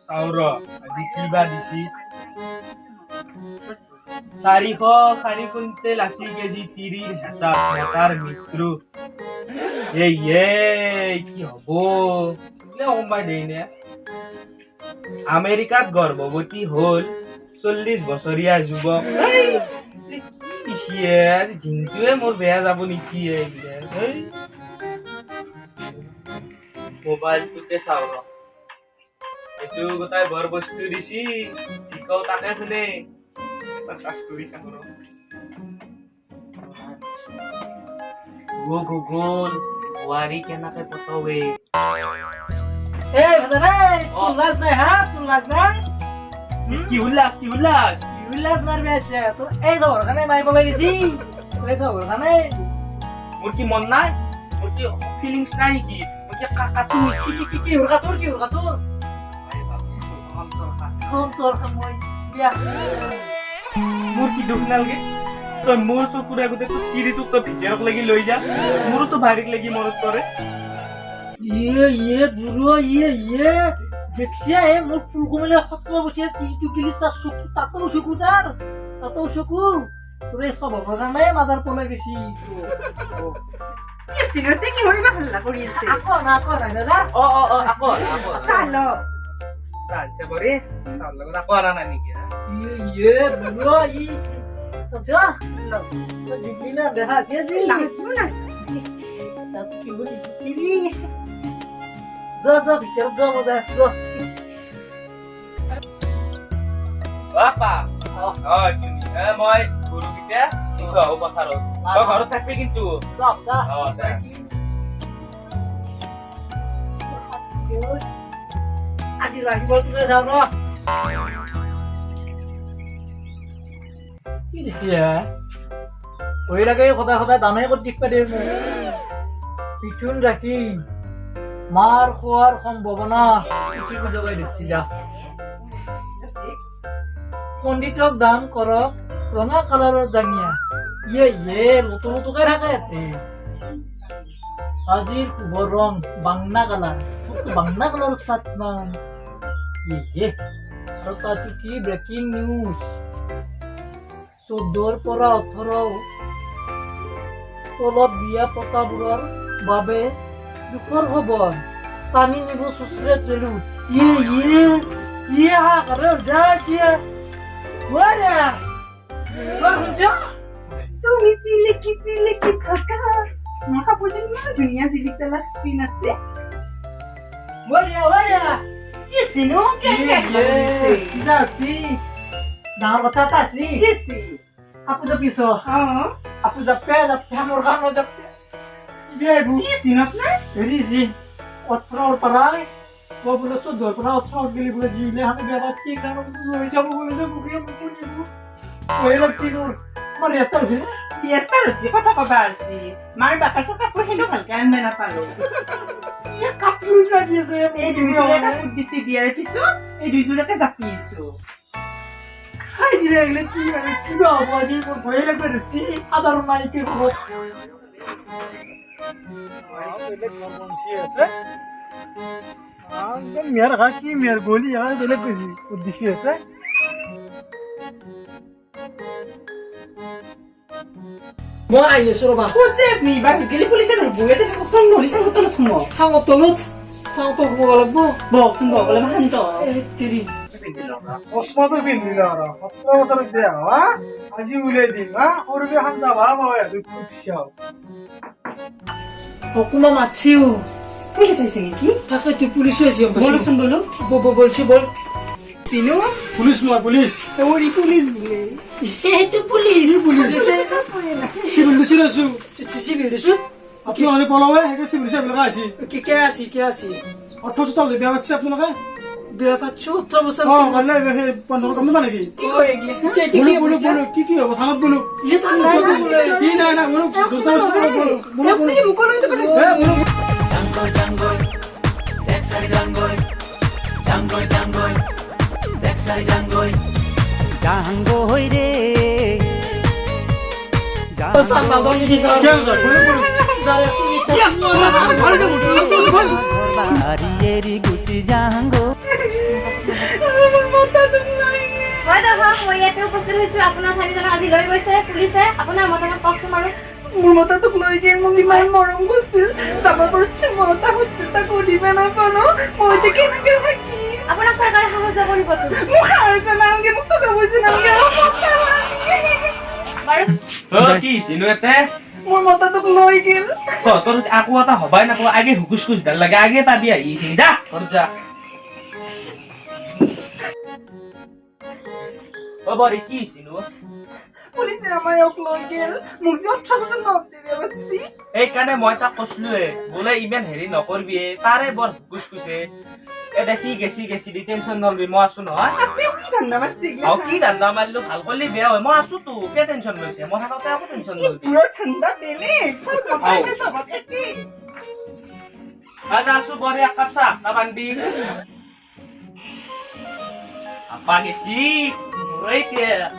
চাউৰ আজি কিবা দিছি 404 কুইণ্টেল 80 কেজি তিৰিৰ হেঁচা মতাৰ মৃত্যু কি হব কোনোবাই দেইনে আমেৰিকাত গৰ্ভৱতী হল 40 বছৰীয়া যুৱক দিনটোৱে মোৰ বেয়া যাব নেকি মোবাইলটোতে চাওঁ এইটো গোটাই বৰ বস্তু দিছি শিকাও তাকে শুনে গুগল বোৱাৰী কেনেকে পতাৱে কি উল্লাস মারবে আছে তো এই যাও ওখানে মাই বলে দিছি এই যাও ওখানে মোর কি মন নাই মোর কি ফিলিংস নাই কি মোর কি কাকা তুমি কি ওরকা তোর আরে বাবা তোর মই বিয়া মোর কি দুখ নালগে তো মোর চকুর আগতে তো কিরি তো ভিতরক লাগি লৈ যা মোর তো ভারিক লাগি মনত করে বুড়ো দেখছিয়া মোর ফুলকমলে সত্য বসে তিনটু গিলি তার চকু তাতেও চকু তোরে সব ভাগা নাই মাদার পলে গেছি সিনতে কি হইবা হাল্লা করি আছে আকো না দাদা আকো চালো সালছে বরে সাল লাগা আকো না নাকি বুড়ো সচা তো দিদিনা দেখা আছে জি লাসুনা তাত কি বলি তিরি যা ভিতর যা মজা আসলো বাপা তুমি মই গুরু কিটা দেখো ও পাথারত তো ঘরত থাকবি কিন্তু যা আজি রাখি বলতে যাও না কি দিছিয়া ওই লাগে সদা দামে কত দিক পারে পিছুন রাখি মার খোয়ার সম্ভাবনা কিছু জগাই দিচ্ছি যা পণ্ডিতক দান কৰক ৰঙা কালাৰৰ জাঙিয়া লুতুকে থাকে আজিৰ শুভ ৰং বাংনা কালাৰৰ চাট নাই আৰু তাতো কি ব্ৰেকিং নিউজ 14 পৰা 18 তলত বিয়া পতাবোৰৰ বাবে দুখৰ খবৰ পানী নিব সুশ্ৰে ট্ৰেলু হা কৰে যা কিয়া ওয়া শুনছ তুমি চিলিকি থাকা মাকা বুঝিন না দুনিয়া জিলিক চালাক স্পিন আছে ওয়া কি সিনো কে সিজাসি ডাঙৰ কথা এটা আছে কিছি আপু যাবিছো আপু যাবে মোৰ কাম যাবে কি সিনো না ৰিজি 18 পৰা বলে 14 পৰা 18 গলি বলে জিলে আমি বেবা ঠিক না লই যাব বলে যে মুখে মুকুনিব ওই লাগছি মানে বিয়েস্তা রসি কথা কবা আছে মার বাকা সকা পহেলো ভালকে আনবে না পালো কাপড় লাগিয়েছে এই দুইজনে কাপড় দিছি বিয়ার পিছু এই দুইজনকে জাপিছো খাই দিলে এগুলো কি মানে কি বাবা আজি ভয় লাগবে রসি সাধারণ নাইকে হবো मेरा हाकी मेरा गोली यहाँ चले कुछ उद्देश्य है मैं आइए सर बात কোচে নি বা গলি পুলিশে ধরব এতে সব নলিসা হতল থুমো सांग तो घुमा लगबो বক্সিং বগলে মান তো तेरी ओस्मा तो बिन दिला रा 17 বছর দে আজি উলে দিন और भी हम जाबा माया दुख शाव হকুমা মাছিও পুলিশ আইছে নাকি তাকে কি পুলিশ আইছে বলুন বলছি বল সিনো পুলিশ না পুলিশ ওরি পুলিশ বলে এই তো পুলিশ সিভিল দিছু সিভিল দিছু কি মানে পলাবে হেকে সিভিল সিভিল গাইছি কে আসি 18 টাকা বিয়া বাচ্চা আপনাকে বিয়া বাচ্চা 18 বছর মানে হে 15 কম মানে কি বলো কি হবে থানাত বলো কি না বলো আপনি মুকল হইছে বলে Jangoy, Dexari Jangoy, Dexari Jangoy re. Pasal nada ni kisah. Jangan, বাড়ি এৰি গুচি যাংগৈ মোৰ মতাটোক লৈ গেল হয় দেখক মই ইয়াতে উপস্থিত হৈছো আপোনাৰ স্বামীজনক আজি লৈ গৈছে পুলিচে আপোনাৰ মতামত কওকচোন বাৰু মোৰ মতাটোক লৈ গেল মোক ইমান মৰম কৰিছিল যাবৰ পৰা মতা হচ্ছে তাক দিবে নাপানো মই এতিয়া কেনেকে থাকিম আপোনাক চৰকাৰে সাহায্য কৰিবতো মোক সাহায্য নালাগে মোক টকা পইচা নালাগে বাৰু কি চিনো এতে মোৰ মতাটোক লৈ গেল তোর আকু এটা হবাই না আগে হুকুস কুস দাল লাগে আগে পাবি আই যা তোর যা ও বড়ি কি চিনো পুলিচে আমাৰ ইয়াক লৈ গেল মোক যে 18 বছৰ নদ দিবে বাচ্চি এই কানে মই তা কসলুয়ে বলে ইমেন হেৰি নকৰবি তাৰে বৰ হুকুস কুসে এ দেখি গেছি দি টেনশন নলবি মই আছো নহয় আপুনি কি ধান্দা মাৰছি আও কি দান্দা মারলো ভাল করলি বেয়া হয় মই আছো তো কে টেনশন লৈছে মই থাকতে আকো টেনশন নলবি পুরো ঠান্ডা তেলে সব মতাইতে সব একে আজ আসু বড়ি এক কাপ চা তা বান্দি আপা গেছি রইতে